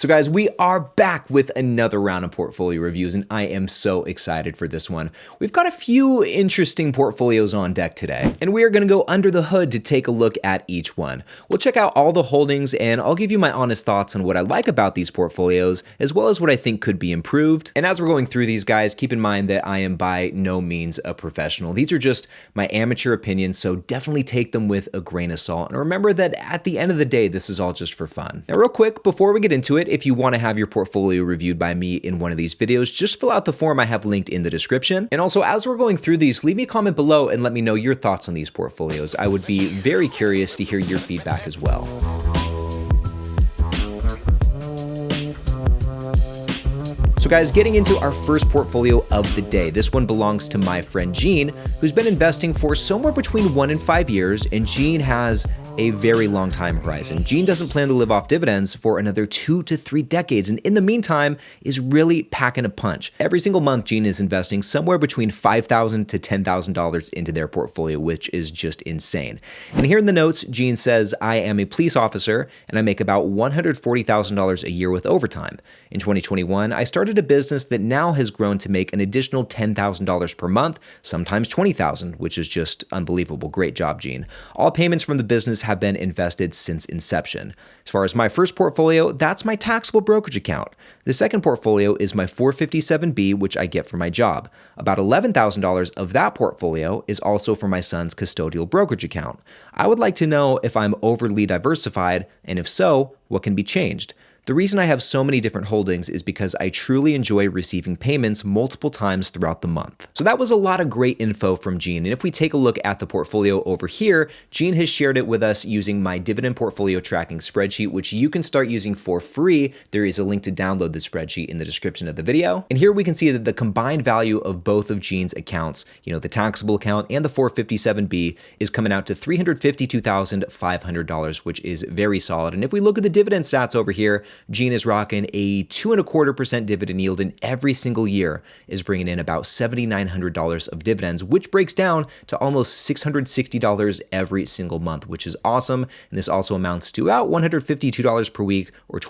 So guys, we are back with another round of portfolio reviews, and I am so excited for this one. We've got a few interesting portfolios on deck today, and we are going to go under the hood to take a look at each one. We'll check out all the holdings, and I'll give you my honest thoughts on what I like about these portfolios, as well as what I think could be improved. And as we're going through these, guys, keep in mind that I am by no means a professional. These are just my amateur opinions, so definitely take them with a grain of salt. And remember that at the end of the day, this is all just for fun. Now, real quick, before we get into it, if you want to have your portfolio reviewed by me in one of these videos, just fill out the form I have linked in the description. And also, as we're going through these, leave me a comment below and let me know your thoughts on these portfolios. I would be very curious to hear your feedback as well. So guys, getting into our first portfolio of the day. This one belongs to my friend Gene, who's been investing for somewhere between 1 and 5 years, and Gene has a very long time horizon. Gene doesn't plan to live off dividends for another 2 to 3 decades, and in the meantime is really packing a punch. Every single month, Gene is investing somewhere between $5,000 to $10,000 into their portfolio, which is just insane. And here in the notes, Gene says, I am a police officer and I make about $140,000 a year with overtime. In 2021, I started a business that now has grown to make an additional $10,000 per month, sometimes $20,000, which is just unbelievable. Great job, Gene. All payments from the business have been invested since inception. As far as my first portfolio, that's my taxable brokerage account. The second portfolio is my 457B, which I get for my job. About $11,000 of that portfolio is also for my son's custodial brokerage account. I would like to know if I'm overly diversified, and if so, what can be changed? The reason I have so many different holdings is because I truly enjoy receiving payments multiple times throughout the month. So that was a lot of great info from Gene. And if we take a look at the portfolio over here, Gene has shared it with us using my dividend portfolio tracking spreadsheet, which you can start using for free. There is a link to download the spreadsheet in the description of the video. And here we can see that the combined value of both of Gene's accounts, the taxable account and the 457B, is coming out to $352,500, which is very solid. And if we look at the dividend stats over here, Gene is rocking a 2.25% dividend yield, and every single year is bringing in about $7,900 of dividends, which breaks down to almost $660 every single month, which is awesome. And this also amounts to about $152 per week, or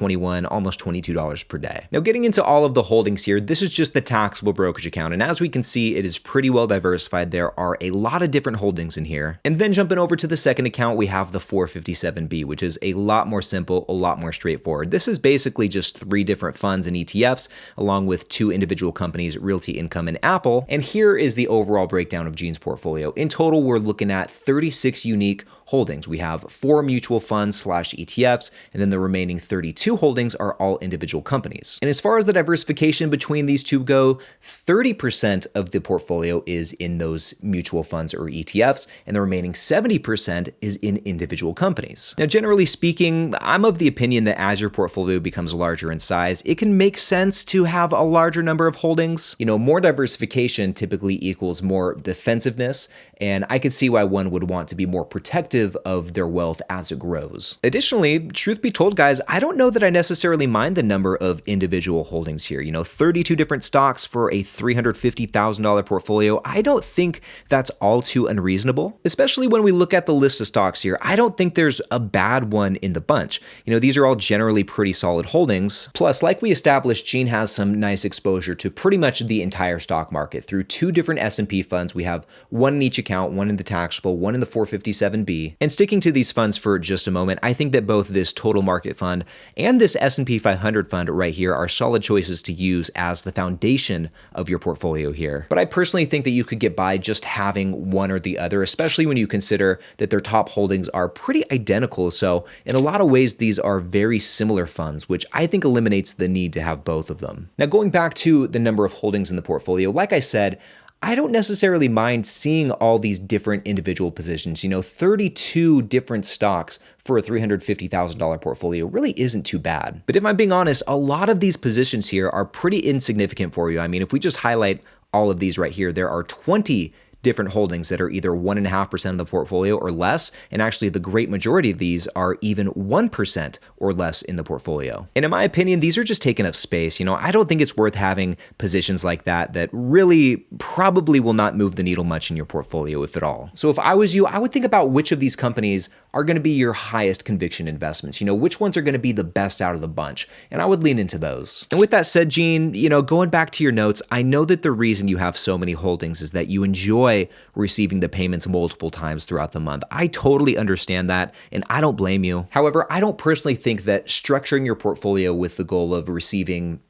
almost $22 per day. Now, getting into all of the holdings here, this is just the taxable brokerage account. And as we can see, it is pretty well diversified. There are a lot of different holdings in here. And then jumping over to the second account, we have the 457B, which is a lot more simple, a lot more straightforward. This is basically just 3 different funds and ETFs, along with 2 individual companies, Realty Income and Apple. And here is the overall breakdown of Gene's portfolio. In total, we're looking at 36 unique holdings. We have 4 mutual funds / ETFs, and then the remaining 32 holdings are all individual companies. And as far as the diversification between these two go, 30% of the portfolio is in those mutual funds or ETFs, and the remaining 70% is in individual companies. Now, generally speaking, I'm of the opinion that as your portfolio becomes larger in size, it can make sense to have a larger number of holdings. More diversification typically equals more defensiveness, and I could see why one would want to be more protective of their wealth as it grows. Additionally, truth be told, guys, I don't know that I necessarily mind the number of individual holdings here. 32 different stocks for a $350,000 portfolio. I don't think that's all too unreasonable, especially when we look at the list of stocks here. I don't think there's a bad one in the bunch. These are all generally pretty solid holdings. Plus, like we established, Gene has some nice exposure to pretty much the entire stock market through 2 different S&P funds. We have 1 in each account, 1 in the taxable, 1 in the 457B. And sticking to these funds for just a moment, I think that both this total market fund and this S&P 500 fund right here are solid choices to use as the foundation of your portfolio here. But I personally think that you could get by just having one or the other, especially when you consider that their top holdings are pretty identical. So in a lot of ways, these are very similar funds, which I think eliminates the need to have both of them. Now, going back to the number of holdings in the portfolio, like I said, I don't necessarily mind seeing all these different individual positions. 32 different stocks for a $350,000 portfolio really isn't too bad. But if I'm being honest, a lot of these positions here are pretty insignificant for you. I mean, if we just highlight all of these right here, there are 20 different holdings that are either 1.5% of the portfolio or less, and actually the great majority of these are even 1% or less in the portfolio. And in my opinion, these are just taking up space. I don't think it's worth having positions like that really probably will not move the needle much in your portfolio, if at all. So if I was you, I would think about which of these companies are going to be your highest conviction investments. Which ones are going to be the best out of the bunch, and I would lean into those. And with that said, Gene, going back to your notes, I know that the reason you have so many holdings is that you enjoy receiving the payments multiple times throughout the month. I totally understand that, and I don't blame you. However, I don't personally think that structuring your portfolio with the goal of receiving,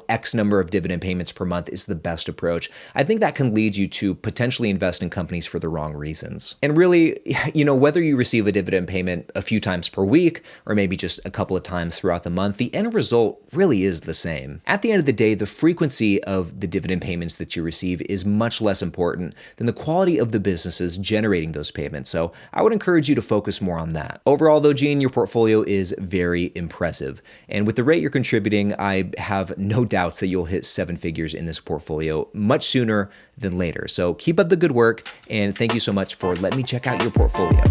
X number of dividend payments per month is the best approach. I think that can lead you to potentially invest in companies for the wrong reasons. And really, whether you receive a dividend payment a few times per week or maybe just a couple of times throughout the month, the end result really is the same. At the end of the day, the frequency of the dividend payments that you receive is much less important than the quality of the businesses generating those payments. So I would encourage you to focus more on that. Overall though, Gene, your portfolio is very impressive. And with the rate you're contributing, I have no doubts that you'll hit 7 figures in this portfolio much sooner than later. So keep up the good work, and thank you so much for letting me check out your portfolio.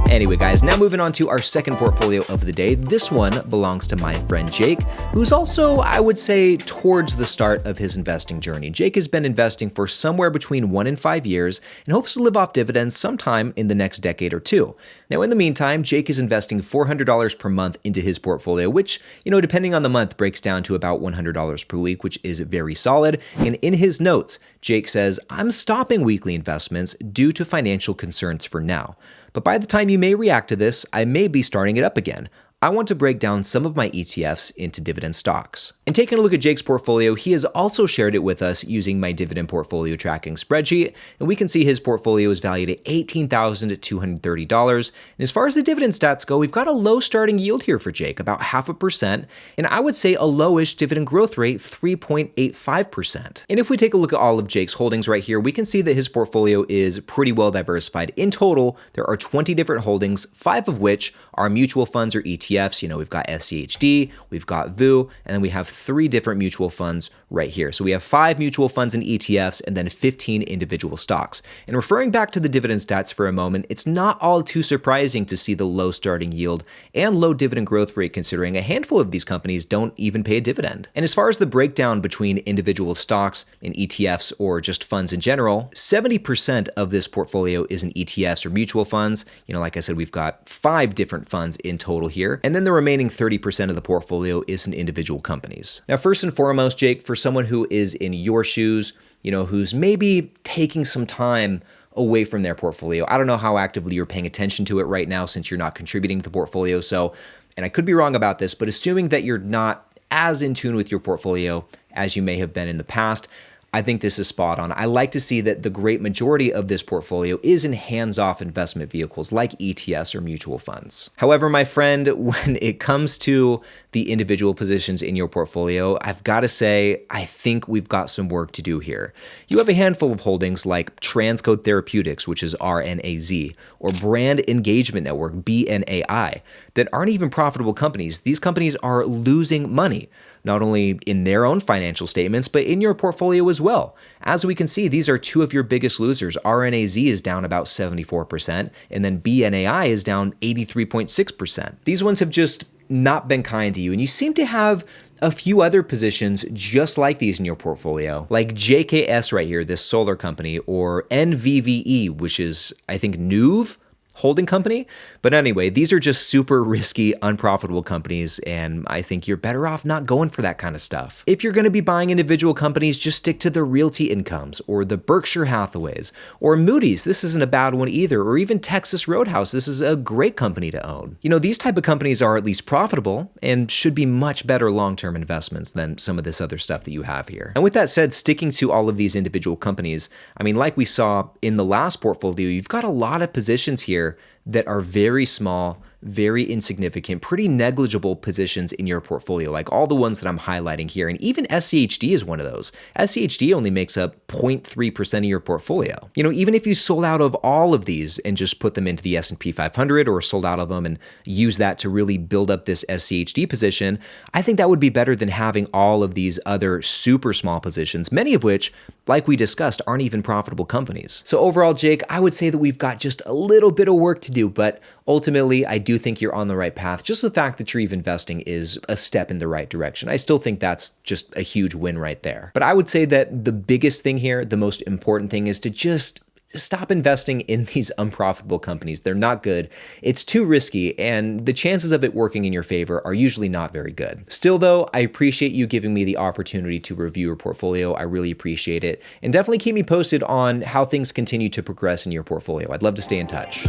Anyway, guys, now moving on to our second portfolio of the day. This one belongs to my friend Jake, who's also, I would say, towards the start of his investing journey. Jake has been investing for somewhere between 1 and 5 years and hopes to live off dividends sometime in the next decade or two. Now, in the meantime, Jake is investing $400 per month into his portfolio, which, depending on the month, breaks down to about $100 per week, which is very solid. And in his notes, Jake says, "I'm stopping weekly investments due to financial concerns for now. But by the time you may react to this, I may be starting it up again. I want to break down some of my ETFs into dividend stocks." And taking a look at Jake's portfolio, he has also shared it with us using my dividend portfolio tracking spreadsheet, and we can see his portfolio is valued at $18,230. And as far as the dividend stats go, we've got a low starting yield here for Jake, about 0.5%, and I would say a lowish dividend growth rate, 3.85%. And if we take a look at all of Jake's holdings right here, we can see that his portfolio is pretty well diversified. In total, there are 20 different holdings, 5 of which are mutual funds or ETFs. We've got SCHD, we've got VU, and then we have 3 different mutual funds right here. So we have 5 mutual funds and ETFs, and then 15 individual stocks. And referring back to the dividend stats for a moment, it's not all too surprising to see the low starting yield and low dividend growth rate, considering a handful of these companies don't even pay a dividend. And as far as the breakdown between individual stocks and ETFs, or just funds in general, 70% of this portfolio is in ETFs or mutual funds. Like I said, we've got 5 different funds in total here. And then the remaining 30% of the portfolio is in individual companies. Now, first and foremost, Jake, for someone who is in your shoes, who's maybe taking some time away from their portfolio, I don't know how actively you're paying attention to it right now since you're not contributing to the portfolio. So, and I could be wrong about this, but assuming that you're not as in tune with your portfolio as you may have been in the past, I think this is spot on. I like to see that the great majority of this portfolio is in hands-off investment vehicles like ETFs or mutual funds. However, my friend, when it comes to the individual positions in your portfolio, I've got to say, I think we've got some work to do here. You have a handful of holdings like Transcode Therapeutics, which is RNAZ, or Brand Engagement Network, BNAI, that aren't even profitable companies. These companies are losing money, not only in their own financial statements, but in your portfolio as well. As we can see, these are 2 of your biggest losers. RNAZ is down about 74%, and then BNAI is down 83.6%. These ones have just not been kind to you, and you seem to have a few other positions just like these in your portfolio, like JKS right here, this solar company, or NVVE, which is, I think, Nuve holding company. But anyway, these are just super risky, unprofitable companies, and I think you're better off not going for that kind of stuff. If you're going to be buying individual companies, just stick to the Realty Incomes or the Berkshire Hathaways or Moody's. This isn't a bad one either, or even Texas Roadhouse. This is a great company to own. These type of companies are at least profitable and should be much better long-term investments than some of this other stuff that you have here. And with that said, sticking to all of these individual companies, like we saw in the last portfolio, you've got a lot of positions here that are very small, very insignificant, pretty negligible positions in your portfolio, like all the ones that I'm highlighting here. And even SCHD is one of those. SCHD only makes up 0.3% of your portfolio. You know, even if you sold out of all of these and just put them into the S&P 500 or sold out of them and use that to really build up this SCHD position, I think that would be better than having all of these other super small positions, many of which, like we discussed, aren't even profitable companies. So overall, Jake, I would say that we've got just a little bit of work to do, but ultimately, I do think you're on the right path. Just the fact that you're even investing is a step in the right direction. I still think that's just a huge win right there. But I would say that the biggest thing here, the most important thing, is to just stop investing in these unprofitable companies. They're not good. It's too risky, and the chances of it working in your favor are usually not very good. Still though, I appreciate you giving me the opportunity to review your portfolio. I really appreciate it. And definitely keep me posted on how things continue to progress in your portfolio. I'd love to stay in touch.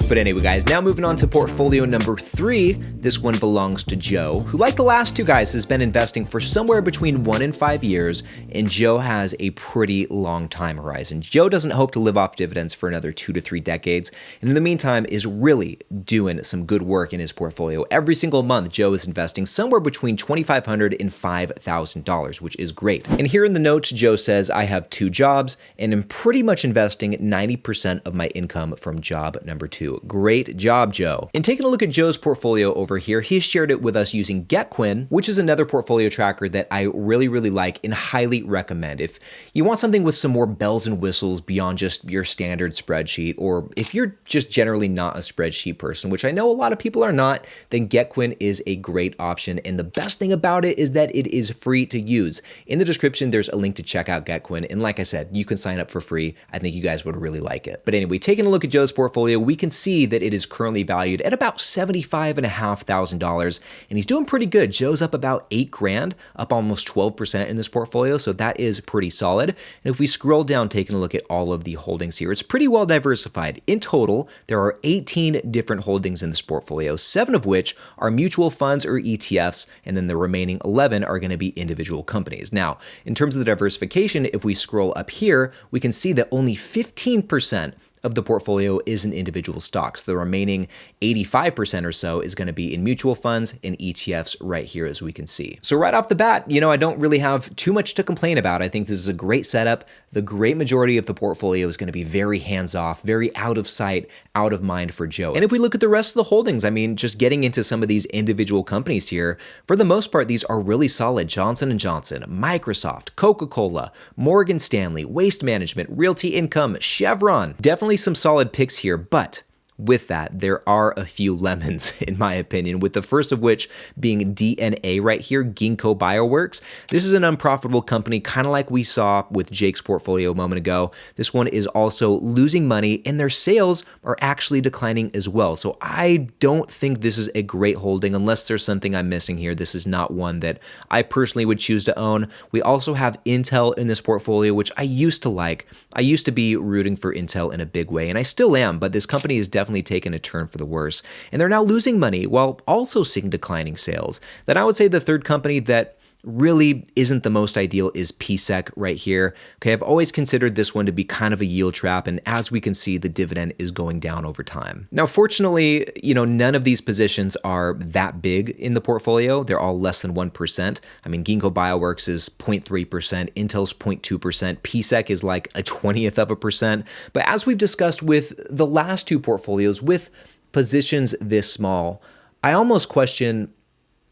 But anyway, guys, now moving on to portfolio number 3. This one belongs to Joe, who, like the last two guys, has been investing for somewhere between 1 and 5 years, and Joe has a pretty long time horizon. Joe doesn't hope to live off dividends for another 2 to 3 decades, and in the meantime is really doing some good work in his portfolio. Every single month, Joe is investing somewhere between $2,500 and $5,000, which is great. And here in the notes, Joe says, I have 2 jobs, and I'm pretty much investing 90% of my income from job number 2. Great job, Joe. And taking a look at Joe's portfolio over here, he shared it with us using GetQuinn, which is another portfolio tracker that I really like and highly recommend. If you want something with some more bells and whistles beyond just your standard spreadsheet, or if you're just generally not a spreadsheet person, which I know a lot of people are not, then GetQuinn is a great option. And the best thing about it is that it is free to use. In the description, there's a link to check out GetQuinn. And like I said, you can sign up for free. I think you guys would really like it. But anyway, taking a look at Joe's portfolio, we can see that it is currently valued at about $75,500, and he's doing pretty good. Joe's up about $8,000, up almost 12% in this portfolio, so that is pretty solid. And if we scroll down, taking a look at all of the holdings here, it's pretty well diversified. In total, there are 18 different holdings in this portfolio, 7 of which are mutual funds or ETFs, and then the remaining 11 are going to be individual companies. Now, in terms of the diversification, if we scroll up here, we can see that only 15% of the portfolio is in individual stocks. The remaining 85% or so is going to be in mutual funds and ETFs right here, as we can see. So right off the bat, you know, I don't really have too much to complain about. I think this is a great setup. The great majority of the portfolio is going to be very hands-off, very out of sight, out of mind for Joe. And if we look at the rest of the holdings, I mean, just getting into some of these individual companies here, for the most part, these are really solid. Johnson & Johnson, Microsoft, Coca-Cola, Morgan Stanley, Waste Management, Realty Income, Chevron. Definitely some solid picks here, but with that, there are a few lemons, in my opinion, with the first of which being DNA right here, Ginkgo Bioworks. This is an unprofitable company, kind of like we saw with Jake's portfolio a moment ago. This one is also losing money, and their sales are actually declining as well. So I don't think this is a great holding unless there's something I'm missing here. This is not one that I personally would choose to own. We also have Intel in this portfolio, which I used to like. I used to be rooting for Intel in a big way, and I still am, but this company is definitely taken a turn for the worse, and they're now losing money while also seeing declining sales. Then I would say the third company that really isn't the most ideal is PSEC right here. Okay, I've always considered this one to be kind of a yield trap, and as we can see, the dividend is going down over time. Now, fortunately, you know, none of these positions are that big in the portfolio. They're all less than 1%. I mean, Ginkgo Bioworks is 0.3%, Intel's 0.2%, PSEC is like a 20th of a percent. But as we've discussed with the last 2 portfolios, with positions this small, I almost question,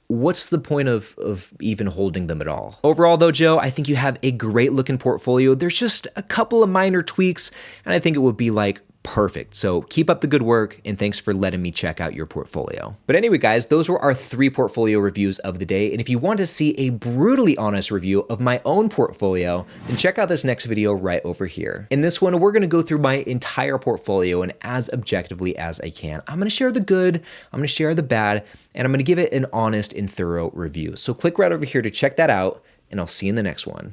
what's the point of even holding them at all? Overall though, Joe, I think you have a great looking portfolio. There's just a couple of minor tweaks, and I think it would be like perfect. So keep up the good work, and thanks for letting me check out your portfolio. But anyway, guys, those were our 3 portfolio reviews of the day. And if you want to see a brutally honest review of my own portfolio, then check out this next video right over here. In this one, we're going to go through my entire portfolio and as objectively as I can. I'm going to share the good, I'm going to share the bad, and I'm going to give it an honest and thorough review. So click right over here to check that out, and I'll see you in the next one.